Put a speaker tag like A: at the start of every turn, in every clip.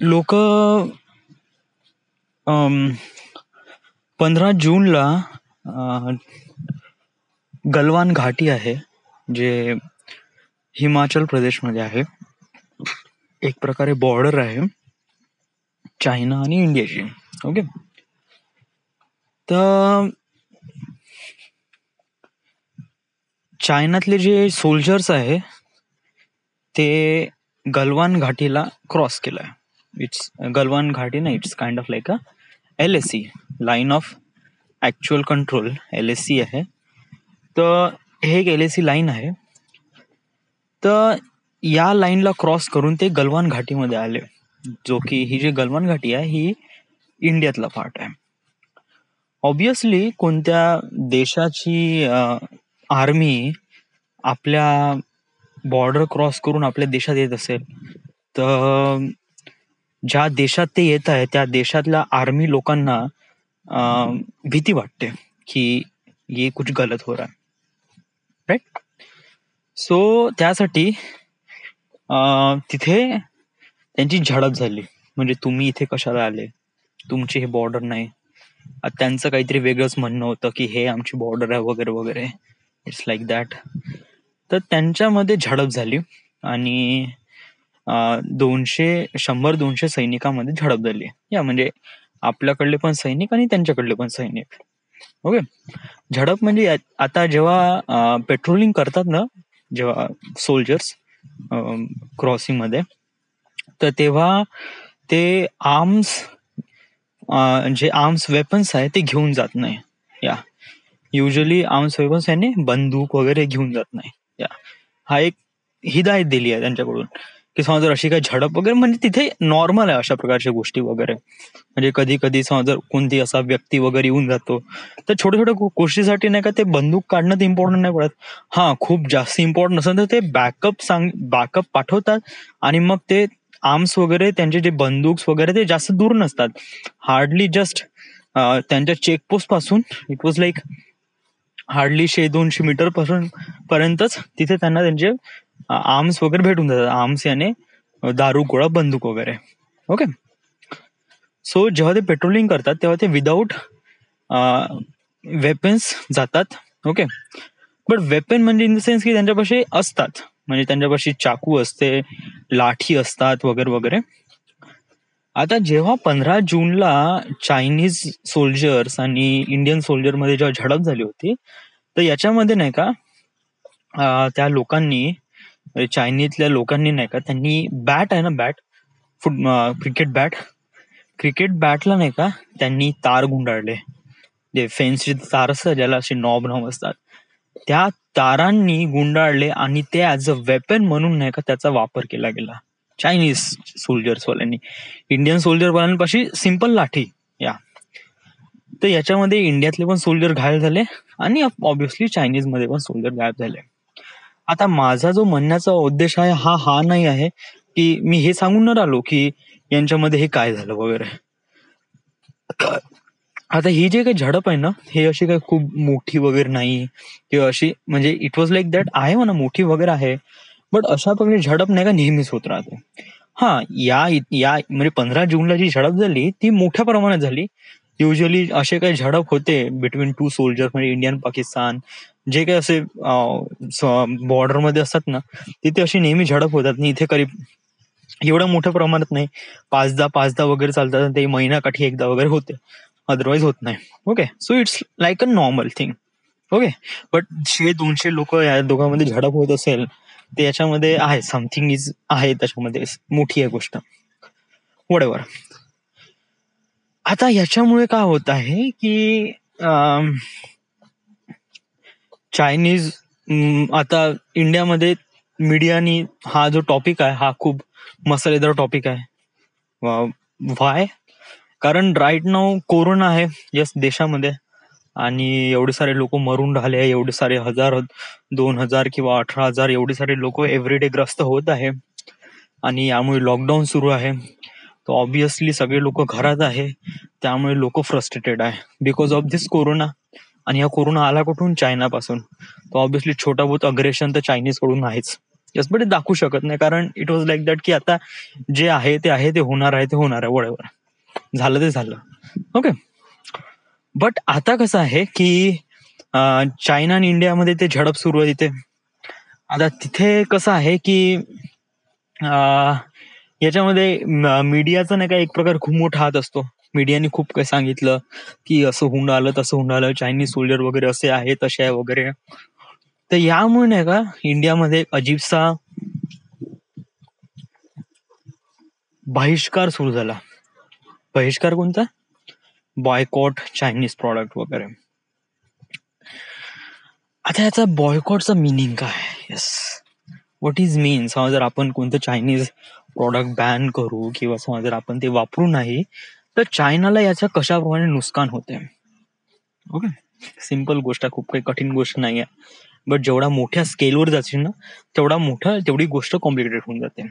A: लोक 15 जूनला गलवान घाटी आहे, जे हिमाचल प्रदेशमध्ये आहे. एक प्रकारे बॉर्डर आहे चायना आणि इंडियाची. ओके, तर चायनातले जे सोल्जर्स आहे ते गलवान घाटीला क्रॉस केलाय. इट्स गलवान घाटी ना, it's kind of like a LAC, line of actual control, LAC आहे. तर हे एक LAC लाईन आहे. तर या लाईनला क्रॉस करून ते गलवान घाटीमध्ये आले, जो की ही जी गलवान घाटी आहे ही इंडियातला पार्ट आहे. ऑब्विसली कोणत्या देशाची आर्मी आपल्या बॉर्डर क्रॉस करून आपल्या देशात येत असेल, तर ज्या देशात ते येत आहे त्या देशातल्या आर्मी लोकांना भीती वाटते की ये कुछ गलत हो रहा है, राईट. सो त्यासाठी तिथे त्यांची झडप झाली. म्हणजे तुम्ही इथे कशाला आले, तुमचे हे बॉर्डर नाही. त्यांचं काहीतरी वेगळंच म्हणणं होतं की हे आमची बॉर्डर आहे वगैरे वगैरे. It's like that. तर त्यांच्यामध्ये झडप झाली आणि 100-200 सैनिकांमध्ये झडप झाली. या म्हणजे आपल्याकडले पण सैनिक आणि त्यांच्याकडले पण सैनिक. ओके, झडप म्हणजे आता जेव्हा पेट्रोलिंग करतात ना, जेव्हा सोल्जर्स क्रॉसिंग मध्ये, तर तेव्हा ते जे आर्म्स वेपन्स आहे ते घेऊन जात नाही. या युजली आर्म्स वेपन्स याने बंदूक वगैरे घेऊन जात नाही. या हा एक हिदायत दिली आहे त्यांच्याकडून की समजा जर अशी काही झडप वगैरे, म्हणजे तिथे नॉर्मल आहे अशा प्रकारच्या गोष्टी वगैरे. म्हणजे कधी कधी समजा जर कोणती असा व्यक्ती वगैरे येऊन जातो, तर छोट्या छोट्या गोष्टीसाठी नाही का ते बंदूक काढणं ते इम्पॉर्टंट नाही पडत. हा खूप जास्त इम्पॉर्टंट असेल तर ते बॅकअप पाठवतात आणि मग ते आर्म्स वगैरे त्यांचे जे बंदूक वगैरे ते जास्त दूर नसतात. हार्डली जस्ट त्यांच्या चेकपोस्ट पासून it was like hardly 100-200 metre पासून पर्यंतच तिथे त्यांना त्यांचे आर्म्स वगैरे भेटून जातात. आर्म्स याने दारू गोळा बंदूक वगैरे. ओके, सो जेव्हा ते पेट्रोलिंग करतात तेव्हा ते विदाऊट वेपन्स जातात. ओके, बट वेपन म्हणजे इन द सेन्स की त्यांच्यापाशी असतात, म्हणजे त्यांच्यापाशी चाकू असते, लाठी असतात वगैरे वगैरे. आता जेव्हा 15 जूनला चायनीज सोल्जर्स आणि इंडियन सोल्जर मध्ये जेव्हा झडप झाली होती, तर याच्यामध्ये नाही का त्या लोकांनी, चायनीतल्या लोकांनी नाही का, त्यांनी बॅट आहे ना, क्रिकेट बॅटला नाही का त्यांनी तार गुंडाळले. जे फेन्सचे तार असतात ज्याला असे नॉब असतात, त्या तारांनी गुंडाळले आणि ते ऍज अ वेपन म्हणून नाही का त्याचा वापर केला गेला चायनीज सोल्जर्स वाल्यांनी. इंडियन सोल्जर वाल्यांपाशी सिंपल लाठी. या तर याच्यामध्ये इंडियातले पण सोल्जर घायल झाले आणि ऑब्व्हियसली चायनीज मध्ये पण सोल्जर गायब झाले. आता माझा जो म्हणण्याचा उद्देश आहे हा नाही आहे की मी हे सांगून न राहिलो की यांच्यामध्ये हे काय झालं वगैरे. आता ही जे काही झडप आहे ना, हे अशी काही खूप मोठी वगैरे नाही किंवा अशी, म्हणजे इट वॉज लाईक दॅट आहे म्हणा, मोठी वगैरे आहे, बट अशा प्रकारे झडप नाही का नेहमीच होत राहते. हा या म्हणजे 15 जूनला जी झडप झाली ती मोठ्या प्रमाणात झाली. युजली असे काही झडप होते बिटवीन 2 सोल्जर, म्हणजे इंडियन पाकिस्तान, जे काही असे बॉर्डर मध्ये असतात ना, तिथे अशी नेहमी झडप होतात. इथे करीब एवढ्या मोठ्या प्रमाणात नाही, 5-10 वगैरे चालतात, ते महिन्याकाठी एकदा वगैरे होते, अदरवाईज होत नाही. Okay, so it's like a normal thing. Okay, but 100-200 लोक या दोघांमध्ये झडप होत असेल, ते याच्यामध्ये आहे समथिंग इज आहे, त्याच्यामध्ये मोठी आहे गोष्ट. व्हॉटएव्हर. आता याच्यामुळे काय होत आहे की चायनीज आता इंडियामध्ये मीडियानी हा जो टॉपिक आहे हा खूप मसालेदार टॉपिक आहे. व्हाय? कारण राईट नाव कोरोना आहे यस देशामध्ये, आणि एवढे सारे लोक मरून राहिले, एवढे सारे 1000, 2000 किंवा 18,000 एवढे सारे लोक एव्हरीडे ग्रस्त होत आहे, आणि यामुळे लॉकडाऊन सुरू आहे. तर ऑब्व्हियसली सगळे लोक घरात आहे, त्यामुळे लोक फ्रस्ट्रेटेड आहे बिकॉज ऑफ दिस कोरोना. आणि हा कोरोना आला कुठून? चायनापासून. तर ऑब्व्हियसली छोटा बहुत अग्रेशन तर चायनीज कडून आहेच. यस, बट दाखवू शकत नाही, कारण इट वॉज लाईक दॅट की आता जे आहे ते आहे, ते होणार आहे, ते होणार आहे, वळेवर झालं ते झालं. ओके. बट आता कसं आहे की चायना आणि इंडियामध्ये ते झडप सुरू आहे तिथे. आता तिथे कसं आहे की याच्यामध्ये मीडियाचा नाही का एक प्रकार खूप मोठा हात असतो. मीडियाने खूप काही सांगितलं की असं होऊन आलं, तसं होऊन आलं, चायनीज सोल्जर वगैरे असे आहे, तसे आहे वगैरे. तर यामुळे नाही का इंडियामध्ये एक अजीबसा बहिष्कार सुरू झाला. बहिष्कार कोणता? बॉयकॉट चायनीज प्रॉडक्ट वगैरे. आता याचा बॉयकॉटचा मिनिंग काय? येस, व्हॉट इज मीन? समजा जर आपण कोणतं चायनीज प्रॉडक्ट बॅन करू किंवा समजा जर आपण ते वापरू नाही, तर चायनाला याच्या कशाप्रमाणे नुकसान होते. ओके, सिंपल गोष्ट आहे, खूप काही कठीण गोष्ट नाही आहे. बट जेवढा मोठ्या स्केलवर जाशील ना, तेवढी गोष्ट कॉम्प्लिकेटेड होऊन जाते.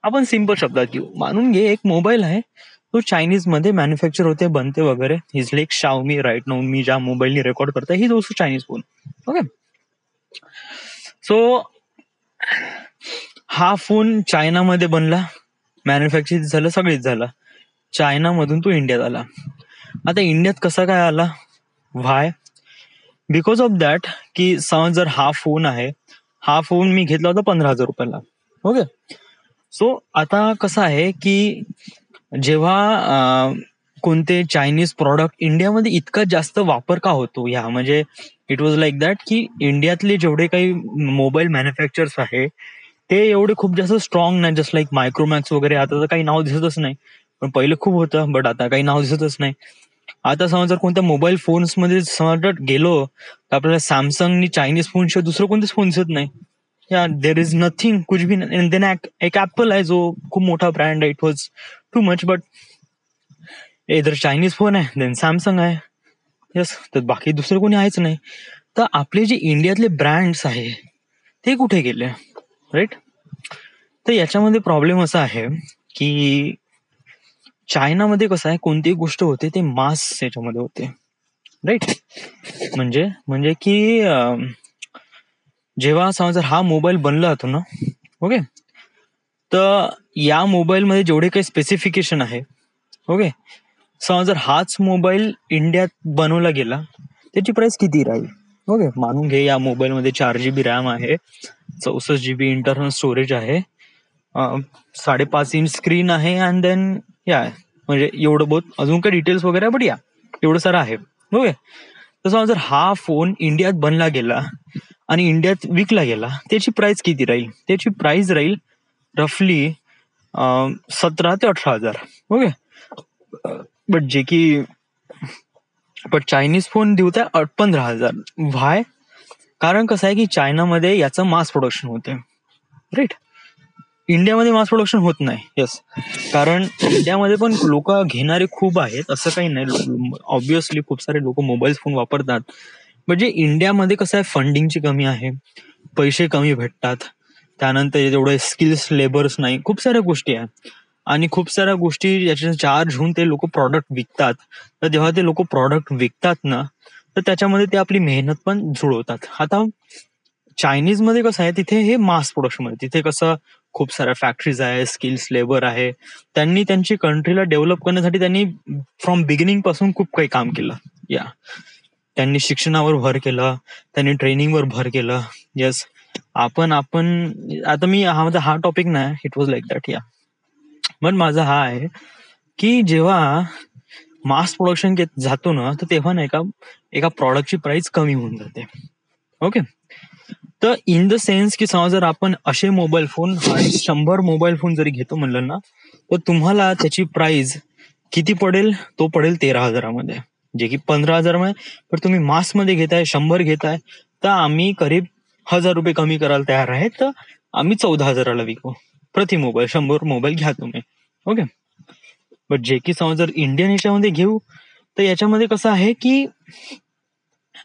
A: आपण सिंपल शब्दात घेऊ, मानून घे एक मोबाईल आहे, तो चायनीज मध्ये मॅन्युफॅक्चर होते, बनते वगैरे. His like Xiaomi right now. मी ज्या मोबाईलनी रेकॉर्ड करतोय ही also Chinese phone. Okay. So हा फोन चायनामध्ये बनला, मॅन्युफॅक्चर झालं, सगळीच झालं. चायनामधून तो इंडियात आला. आता इंडियात कसा काय आला? व्हाय? बिकॉज ऑफ दॅट की समज जर हा फोन आहे, हा फोन मी घेतला होता 15,000 रुपयाला. ओके. सो आता कसं आहे की जेव्हा कोणते चायनीज प्रॉडक्ट इंडियामध्ये इतका जास्त वापर का होतो, या म्हणजे इट वॉज लाईक दॅट की इंडियातले जेवढे काही मोबाईल मॅन्युफॅक्चर्स आहे ते एवढे खूप जास्त स्ट्रॉंग नाही. जस्ट लाईक मायक्रोमॅक्स वगैरे, आता तर काही नाव दिसतच नाही, पण पहिले खूप होतं, बट आता काही नाव दिसतच नाही. आता समज जर कोणत्या मोबाईल फोन्स मध्ये समज गेलो तर आपल्याला सॅमसंग चायनीज फोन शिवाय दुसरं कोणतेच फोन दिसत नाही. या देर इज नथिंग, कुछ भी. देन एक ऍपल आहे जो खूप मोठा ब्रँड आहे, it was too much. But इधर चायनीज फोन आहे, देन सॅमसंग आहे. यस, तर बाकी दुसरं कोणी आहेच नाही. तर आपले जे इंडियातले ब्रँड्स आहे ते कुठे गेले, राईट? तर याच्यामध्ये प्रॉब्लेम असा आहे की चायनामध्ये कसं आहे, कोणतीही गोष्ट होते ते मास याच्यामध्ये होते, राईट? म्हणजे म्हणजे की जेव्हा समजा हा मोबाईल बनला होता ना, ओके, तर या मोबाईलमध्ये जेवढे काही स्पेसिफिकेशन आहे, ओके, समजा जर हाच मोबाईल इंडियात बनवला गेला, त्याची प्राइस किती राहील? ओके, मानून घे या मोबाईलमध्ये 4 GB रॅम आहे, 64 GB इंटरनल स्टोरेज आहे, 5.5 इंच स्क्रीन आहे, अँड देन या म्हणजे एवढं बहुत अजून काही डिटेल्स वगैरे, बट या एवढं सारं आहे. ओके. तसं जर हा फोन इंडियात बनला गेला आणि इंडियात विकला गेला, त्याची प्राइस किती राहील? त्याची प्राइस राहील रफली 17 ते 18,000. ओके. बट जे की चायनीज फोन देऊत आहे 15,000. व्हाय? कारण कसं आहे की चायनामध्ये याचं मास प्रोडक्शन होते, राईट? इंडियामध्ये मास प्रोडक्शन होत नाही. येस, कारण इंडियामध्ये पण लोक घेणारे खूप आहेत, असं काही नाही. ऑब्विसली खूप सारे लोक मोबाईल फोन वापरतात, म्हणजे इंडियामध्ये कसं आहे, फंडिंगची कमी आहे, पैसे कमी भेटतात, त्यानंतर जेवढे स्किल्स लेबर्स नाही, खूप साऱ्या गोष्टी आहेत, आणि खूप साऱ्या गोष्टी याच्या चार्ज होऊन ते लोक प्रॉडक्ट विकतात. तर जेव्हा ते लोक प्रॉडक्ट विकतात ना, तर त्याच्यामध्ये ते आपली मेहनत पण जुळवतात. आता चायनीज मध्ये कसं आहे, तिथे हे मास प्रोडक्शन मध्ये, तिथे कसं खूप साऱ्या फॅक्टरीज आहे, स्किल्स लेबर आहे, त्यांनी त्यांची कंट्रीला डेव्हलप करण्यासाठी त्यांनी फ्रॉम बिगिनिंग पासून खूप काही काम केलं. या त्यांनी शिक्षणावर भर केलं, त्यांनी ट्रेनिंगवर भर केलं. येस, आपण आता मी हा टॉपिक नाही, इट वॉज लाईक दॅट. या पण माझा हा आहे की जेव्हा मास प्रोडक्शन जातो ना, तर तेव्हा नाही का एका प्रॉडक्टची प्राइस कमी होऊन जाते. ओके. तर इन द सेन्स की समजा जर आपण असे मोबाईल फोन 100 मोबाईल फोन जरी घेतो म्हणलं ना, तर तुम्हाला त्याची प्राइस किती पडेल? तो पडेल 13,000 जे की 15,000 पण तुम्ही मास मध्ये घेताय, 100 घेताय, तर आम्ही करीब 1,000 रुपये कमी करायला तयार आहे, तर आम्ही 14,000 विकू प्रति मोबाईल. 100 मोबाईल घ्या तुम्ही. ओके. बट जे की समजा जर इंडियन याच्यामध्ये घेऊ, तर याच्यामध्ये कसं आहे की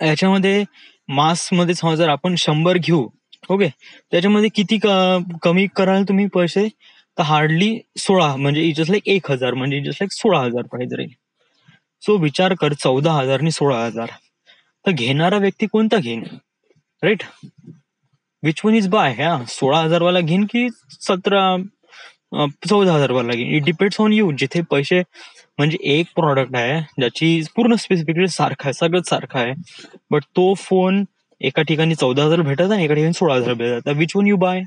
A: याच्यामध्ये मास मध्ये समजा जर आपण 100 घेऊ, ओके, त्याच्यामध्ये किती कमी कराल तुम्ही पैसे? तर हार्डली 16, म्हणजे जस्ट लाईक 1,000, म्हणजे जस्ट लाईक 16,000 प्राइस राहील. सो विचार कर, 14,000 आणि 16,000, तर घेणारा व्यक्ती कोणता घेईन, right? Which one is buy. 16,000 वाला घेईन की 14,000 वाला घेईन. It depends on you. जिथे पैसे म्हणजे एक प्रॉडक्ट आहे ज्याची पूर्ण स्पेसिफिकेशन सारखं आहे, सगळंच सारखं आहे, बट तो फोन एका ठिकाणी 14,000 भेटत आणि एका ठिकाणी 16,000 भेटत. Which one you buy?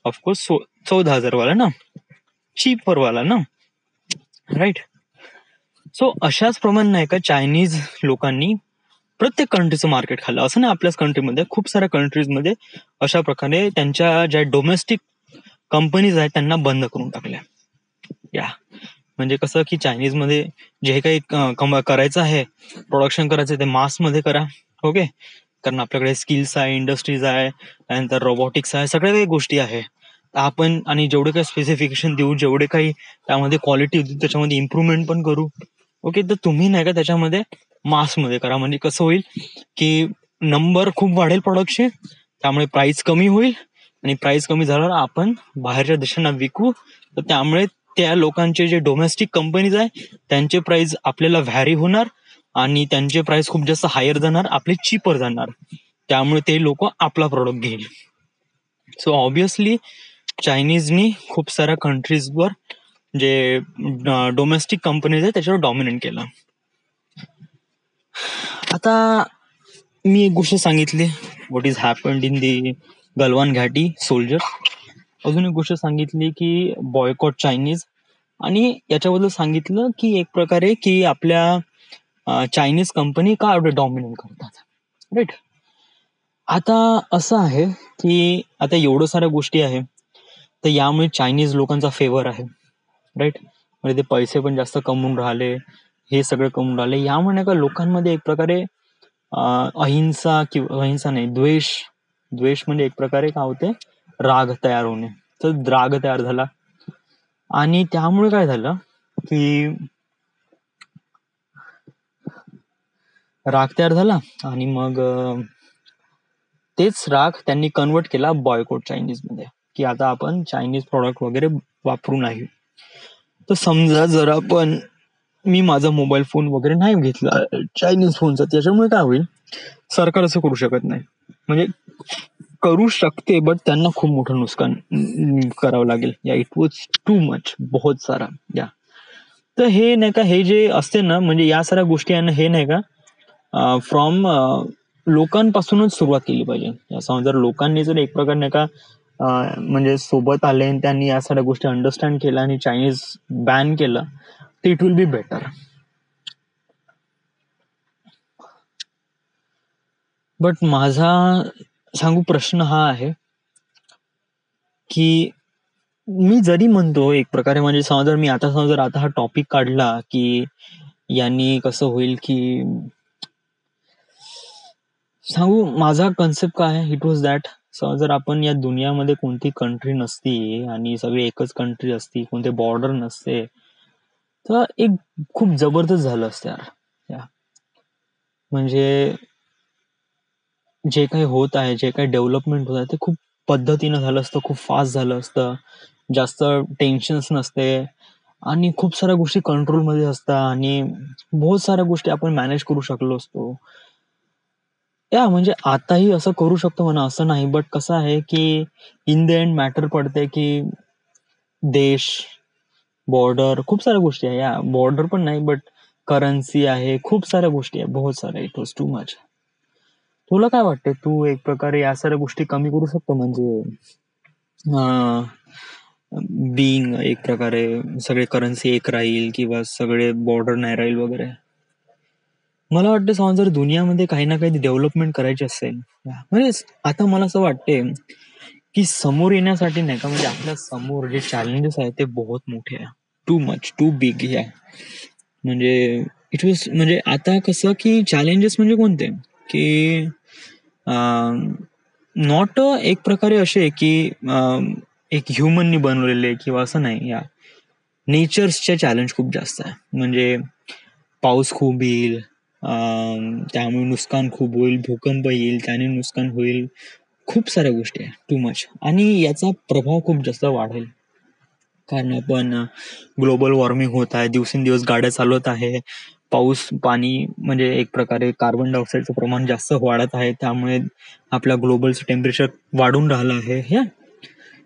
A: Of course 14,000 वाला ना, चीपर वाला ना, राईट. सो अशाच प्रमाणे नाही का चायनीज लोकांनी प्रत्येक कंट्रीचं मार्केट खाल्लं. असं नाही आपल्याच कंट्रीमध्ये, खूप साऱ्या कंट्रीजमध्ये अशा प्रकारे त्यांच्या ज्या डोमेस्टिक कंपनीज आहेत त्यांना बंद करून टाकल्या. या म्हणजे कसं की चायनीजमध्ये जे काही करायचं आहे, प्रोडक्शन करायचं ते मासमध्ये करा. ओके, कारण आपल्याकडे स्किल्स आहे, इंडस्ट्रीज आहे, त्यानंतर रोबोटिक्स आहे, सगळ्या काही गोष्टी आहे आपण. आणि जेवढे काही स्पेसिफिकेशन देऊ, जेवढे काही त्यामध्ये क्वालिटी देऊ, त्याच्यामध्ये इम्प्रुव्हमेंट पण करू. ओके, तर तुम्ही नाही का त्याच्यामध्ये मासमध्ये करा. म्हणजे कसं होईल की नंबर खूप वाढेल प्रोडक्टचे, त्यामुळे प्राइस कमी होईल, आणि प्राइस कमी झाल्यावर आपण बाहेरच्या देशांना विकू. तर त्यामुळे त्या लोकांचे जे डोमेस्टिक कंपनीज आहे त्यांचे प्राइस आपल्याला व्हॅरी होणार, आणि त्यांचे प्राइस खूप जास्त हायर जाणार, आपले चीपर जाणार. त्यामुळे ते लोक आपला प्रोडक्ट घेईल. सो ऑब्विसली चायनीजनी खूप साऱ्या कंट्रीजवर जे डोमेस्टिक कंपनीज आहे त्याच्यावर डॉमिनेट केलं. आता मी एक गोष्ट सांगितली, what is happened in the Galwan Ghati soldier. अजून एक गोष्ट सांगितली की बॉयकॉट चायनीज, आणि याच्याबद्दल सांगितलं की एक प्रकारे की आपल्या चायनीज कंपनी का एवढे डॉमिनेट करतात, राईट. आता असं आहे की आता एवढं साऱ्या गोष्टी आहे, तर यामुळे चायनीज लोकांचा फेवर आहे, राईट. म्हणजे ते पैसे पण जास्त कमवून राहिले, हे सगळं कमवून राहिले. यामुळे नाही का लोकांमध्ये एक प्रकारे अहिंसा किंवा अहिंसा नाही, द्वेष. द्वेष म्हणजे एक प्रकारे काय होते, राग तयार होणे. तर राग तयार झाला, आणि त्यामुळे काय झालं की राग तयार झाला, आणि मग तेच राग त्यांनी कन्वर्ट केला बॉयकॉट चायनीज मध्ये, की आता आपण चायनीज प्रोडक्ट वगैरे वापरू नाही. तर समजा जर आपण मी माझा मोबाईल फोन वगैरे नाही घेतला चायनीज फोनचा, त्याच्यामुळे काय होईल, सरकार असं करू शकत नाही. म्हणजे करू शकते, बट त्यांना खूप मोठं नुकसान करावं लागेल. या इट वॉज टू मच, बहुत सारा. या तर हे नाही का, हे जे असते ना, म्हणजे या साऱ्या गोष्टी आहे ना, हे नाही का फ्रॉम लोकांपासूनच सुरुवात केली पाहिजे. जर लोकांनी जर एक प्रकार नाही का म्हणजे सोबत आले आणि त्यांनी या सगळ्या गोष्टी अंडरस्टँड केल्या आणि चायनीज बॅन केलं, तर it will be better. But माझा सांगू प्रश्न हा आहे की मी जरी म्हणतो एक प्रकारे, म्हणजे समजा मी आता हा टॉपिक काढला की यांनी कसं होईल की सांगू माझा कन्सेप्ट काय आहे, इट वॉज दॅट जर आपण या दुनियामध्ये कोणती कंट्री नसती आणि सगळी एकच कंट्री असती, कोणते बॉर्डर नसते, तर एक खूप जबरदस्त झालं असतं यार. म्हणजे जे काही होत आहे, जे काही डेव्हलपमेंट होत आहे, ते खूप पद्धतीनं झालं असतं, खूप फास्ट झालं असतं, जास्त टेन्शन्स नसते, आणि खूप साऱ्या गोष्टी कंट्रोलमध्ये असतात, आणि बहुत साऱ्या गोष्टी आपण मॅनेज करू शकलो असतो. म्हणजे आताही असं करू शकतो म्हणा, असं नाही, बट कसं आहे की इन द एंड मॅटर पडते की देश, बॉर्डर, खूप साऱ्या गोष्टी आहे. बॉर्डर पण नाही, बट करन्सी आहे, खूप साऱ्या गोष्टी आहे, बहुत साऱ्या. It was too much. तुला काय वाटते, तू एक प्रकारे या साऱ्या गोष्टी कमी करू शकतो, म्हणजे बिंग एक प्रकारे सगळे करन्सी एक राहील किंवा सगळे बॉर्डर नाही राहील वगैरे? मला वाटतं समजा जर दुनियामध्ये काही ना काही डेव्हलपमेंट करायची असेल, म्हणजे आता मला असं वाटते की समोर येण्यासाठी नाही का, म्हणजे आपल्या समोर जे चॅलेंजेस आहेत ते बहुत मोठे आहे, टू मच, टू बिग आहे. म्हणजे इट वॉज, म्हणजे आता कसं की चॅलेंजेस म्हणजे कोणते की नॉट एक प्रकारे असे की एक ह्युमननी बनवलेले किंवा असं नाही. नेचर्सचे चॅलेंज खूप जास्त आहे. म्हणजे पाऊस खूप येईल, त्यामुळे नुकसान खूप होईल, भूकंप येईल त्याने नुकसान होईल, खूप साऱ्या गोष्टी आहे, टू मच. आणि याचा प्रभाव खूप जास्त वाढेल, कारण आपण ग्लोबल वॉर्मिंग होत आहे, दिवसेंदिवस गाड्या चालवत आहे, पाऊस पाणी म्हणजे एक प्रकारे कार्बन डायऑक्साईडचं प्रमाण जास्त वाढत आहे, त्यामुळे आपल्या ग्लोबलचं टेम्परेचर वाढून राहिलं आहे. या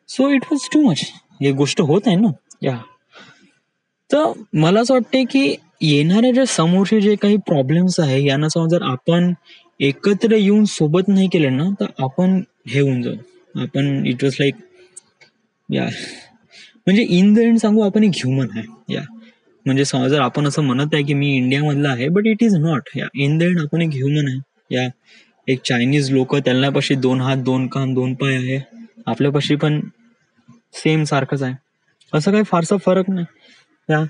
A: so it was too much. हे गोष्ट होत आहे ना. या तर मला असं वाटतंय की येणाऱ्या ज्या समोरचे जे काही प्रॉब्लेम्स आहे यांना जर आपण एकत्र येऊन सोबत नाही केले ना, तर आपण हे होऊन जाऊ. आपण इट वॉज लाईक या म्हणजे इन द एंड सांगू, आपण एक ह्युमन आहे. या म्हणजे जर आपण असं म्हणत आहे की मी इंडियामधला आहे, बट इट इज नॉट. या इन द एंड आपण एक ह्युमन आहे. या एक चायनीज लोक, त्यांनापाशी 2 हात 2 कान 2 पाय आहे, आपल्यापाशी पण सेम सारखंच आहे. असं काही फारसा फरक नाही. या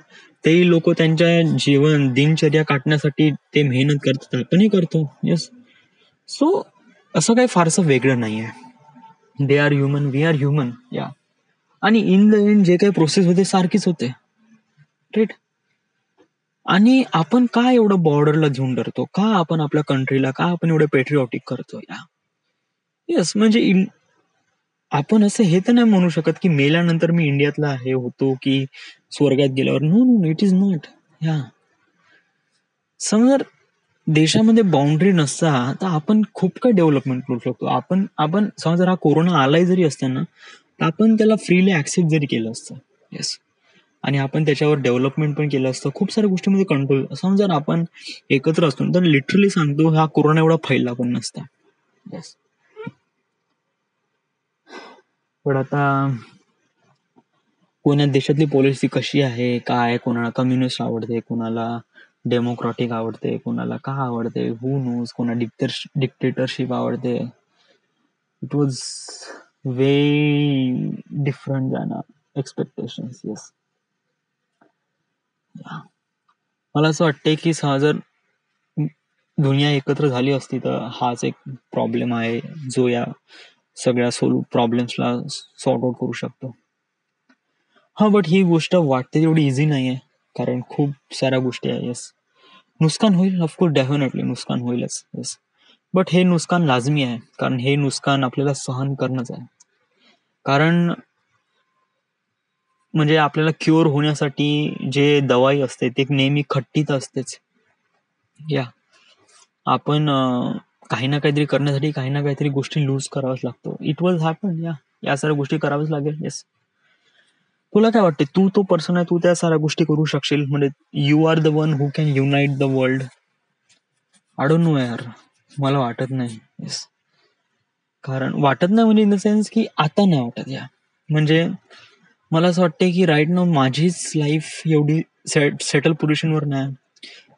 A: तेही लोक त्यांच्या जीवन दिनचर्या काटण्यासाठी ते मेहनत करतात, आपणही करतो. येस. सो असं काही फारसं वेगळं नाही आहे. They are human, we are human. या आणि इन द एंड जे काही प्रोसेस होते सारखीच होते, राईट. आणि आपण का एवढं बॉर्डरला घेऊन डरतो, का आपण आपल्या कंट्रीला, का आपण एवढं पेट्रिऑटिक करतो. या येस म्हणजे आपण असं हे तर नाही म्हणू शकत की मेल्यानंतर मी इंडियातला आहे होतो की स्वर्गात गेल्यावर. No no, it is not. या समजा देशामध्ये बाउंड्री नसता तर आपण खूप काही डेव्हलपमेंट करू शकतो. आपण समजा हा कोरोना आलाही जरी असताना, तर आपण त्याला फ्रीली ऍक्सेप्ट जरी केलं असतं. येस. आणि आपण त्याच्यावर डेव्हलपमेंट पण केलं असतं, खूप साऱ्या गोष्टीमध्ये कंट्रोल. समजा आपण एकत्र असतो तर लिटरली सांगतो, हा कोरोना एवढा फैलला पण नसता. येस. पण आता कोणा देशातली पॉलिसी कशी आहे, काय, कोणाला कम्युनिस्ट आवडते, कोणाला डेमोक्रॅटिक आवडते, कोणाला का आवडते, हू नोज, कोणा डिक्टेटरशिप आवडते. It was way different than expectations. Yes. मला असं वाटतंय की जर दुनिया एकत्र झाली असती तर हाच एक प्रॉब्लेम आहे जो या सगळ्या प्रॉब्लेम्सला सॉर्ट आउट करू शकतो. हा बट ही गोष्ट वाटते तेवढी इझी नाही आहे, कारण खूप साऱ्या गोष्टी आहे. येस. नुकसान होईल, ऑफकोर्स, डेफिनेटली नुकसान होईलच. येस. बट हे नुकसान लाजमी आहे, कारण हे नुकसान आपल्याला सहन करणंच आहे. कारण म्हणजे आपल्याला क्युअर होण्यासाठी जे दवाई असते ते नेहमी खट्टीत असतेच. या आपण काही ना काहीतरी करण्यासाठी काही ना काहीतरी गोष्टी लूज करावाच लागतो. It was happen. या साऱ्या गोष्टी कराव्याच लागेल. येस. तुला काय वाटते, तू तो पर्सन आहे, तू त्या साऱ्या गोष्टी करू शकशील, म्हणजे you are the one who can unite the world. I don't know यार, मला वाटत नाही. येस. कारण वाटत नाही म्हणजे इन द सेन्स की आता नाही वाटत. या म्हणजे मला असं वाटतंय की राईट नाव माझीच लाईफ एवढी सेटल पोझिशनवर नाही,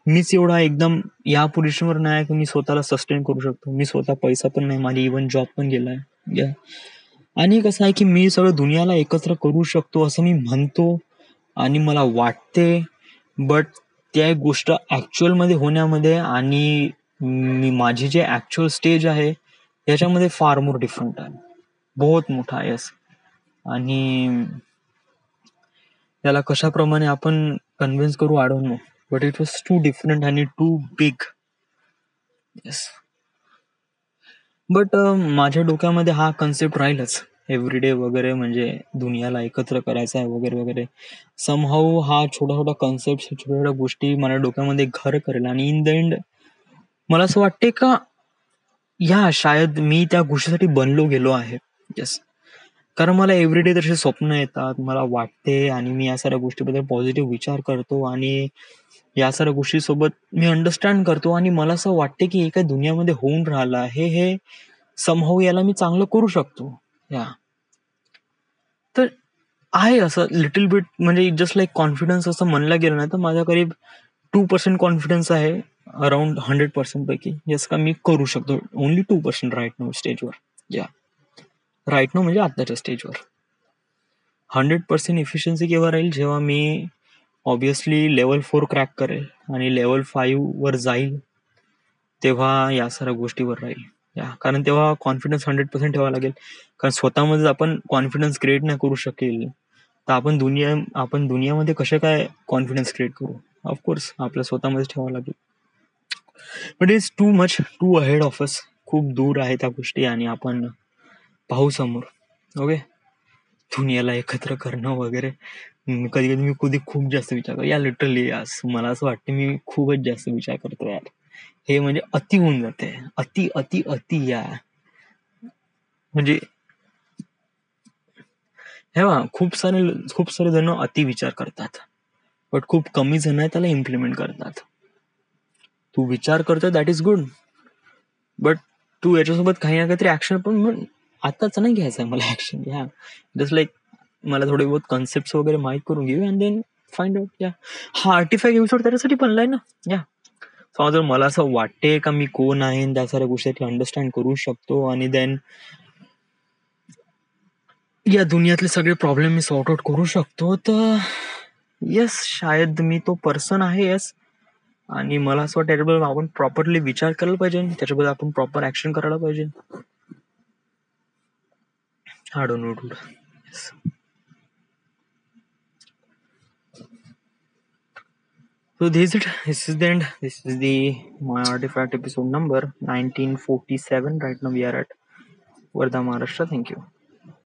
A: मीच एवढा एकदम या पोझिशनवर नाही की मी स्वतःला सस्टेन करू शकतो. मी स्वतः पैसा पण नाही, माझी इव्हन जॉब पण गेलाय. या आणि कसं आहे की मी सगळं दुनियाला एकत्र करू शकतो असं मी म्हणतो आणि मला वाटते, बट त्या एक गोष्ट ऍक्च्युअल मध्ये होण्यामध्ये आणि माझी जे ऍक्च्युअल स्टेज आहे याच्यामध्ये फार मोर डिफरंट आहे, बहुत मोठा आहे. येस. आणि त्याला कशाप्रमाणे आपण कन्व्हिन्स करू, I don't know, but it was too different आणि टू बिग. येस. बट माझ्या डोक्यामध्ये हा कन्सेप्ट राहीलच एव्हरीडे वगैरे, म्हणजे दुनियाला एकत्र करायचा आहे वगैरे वगैरे. समहाऊ हा छोटा छोटा कन्सेप्ट, छोट्या छोट्या गोष्टी माझ्या डोक्यामध्ये घर करेल आणि इन द एंड मला असं वाटते का शायद मी त्या गोष्टीसाठी बनलो गेलो आहे. येस. कारण मला एव्हरीडे तसे स्वप्न येतात, मला वाटते, आणि मी या साऱ्या गोष्टीबद्दल पॉझिटिव्ह विचार करतो आणि या साऱ्या गोष्टीसोबत मी अंडरस्टँड करतो आणि मला असं वाटते की एका दुनियामध्ये होऊन राहिलं आहे हे समहाऊ, याला मी चांगलं करू शकतो. या तर आहे असं लिटिल बिट, म्हणजे जस्ट लाईक कॉन्फिडन्स असं म्हणलं गेलं ना, तर माझ्या करीब 2% कॉन्फिडन्स आहे अराउंड 100% पैकी. येस, का मी करू शकतो. ओनली 2% राईट नाव स्टेजवर. या राईट नाव म्हणजे आताच्या स्टेजवर. 100% इफिशियन्सी केव्हा राहील, जेव्हा मी ऑब्विसली लेवल 4 क्रॅक करेल आणि लेवल 5 वर जाईल, तेव्हा या साऱ्या गोष्टीवर राहील. कारण तेव्हा कॉन्फिडन्स 100% ठेवावा लागेल. कारण स्वतःमध्ये आपण कॉन्फिडन्स क्रिएट नाही करू शकेल तर आपण दुनियामध्ये कसे काय कॉन्फिडन्स क्रिएट करू. ऑफकोर्स आपल्या स्वतःमध्ये ठेवावं लागेल. But it's too much, too ahead of us. खूप दूर आहे त्या गोष्टी आणि आपण पाहू समोर. ओके, दुनियाला एकत्र करणं वगैरे कधी कधी मी खूप जास्त विचार करतो या लिटरली यास मला असं वाटतं मी खूपच जास्त विचार करतो यार. हे म्हणजे अति होऊन जाते. अति अति अति या म्हणजे हे बघा खूप सारे जण अति विचार करतात बट खूप कमी जण त्याला इम्प्लिमेंट करतात. तू विचार करतोय दॅट इज गुड बट तू याच्यासोबत काही ना काहीतरी ऍक्शन पण आताच नाही घ्यायचं आहे मला ऍक्शन. या जस्ट लाईक मला थोडे बहुत कॉन्सेप्ट वगैरे माहीत करून घेऊ अँड देन फाइंड आउट. या हा आर्टिफॅक्ट एपिसोड त्याच्यासाठी बनलाय ना. या समजा जर मला असं वाटते का मी कोण आहे त्या साऱ्या गोष्टी अंडरस्टँड करू शकतो आणि देन या दुनियातले सगळे प्रॉब्लेम मी सॉर्ट आउट करू शकतो तर येस शायद मी तो पर्सन आहे. येस आणि मला असं वाटतं त्याच्याबद्दल आपण प्रॉपरली विचार करायला पाहिजे त्याच्याबद्दल आपण प्रॉपर ऍक्शन करायला पाहिजे. I don't know, dude. Yes. So this is it. This is the end. This is my artifact episode number 1947. Right now we are at Wardha, Maharashtra. Thank you.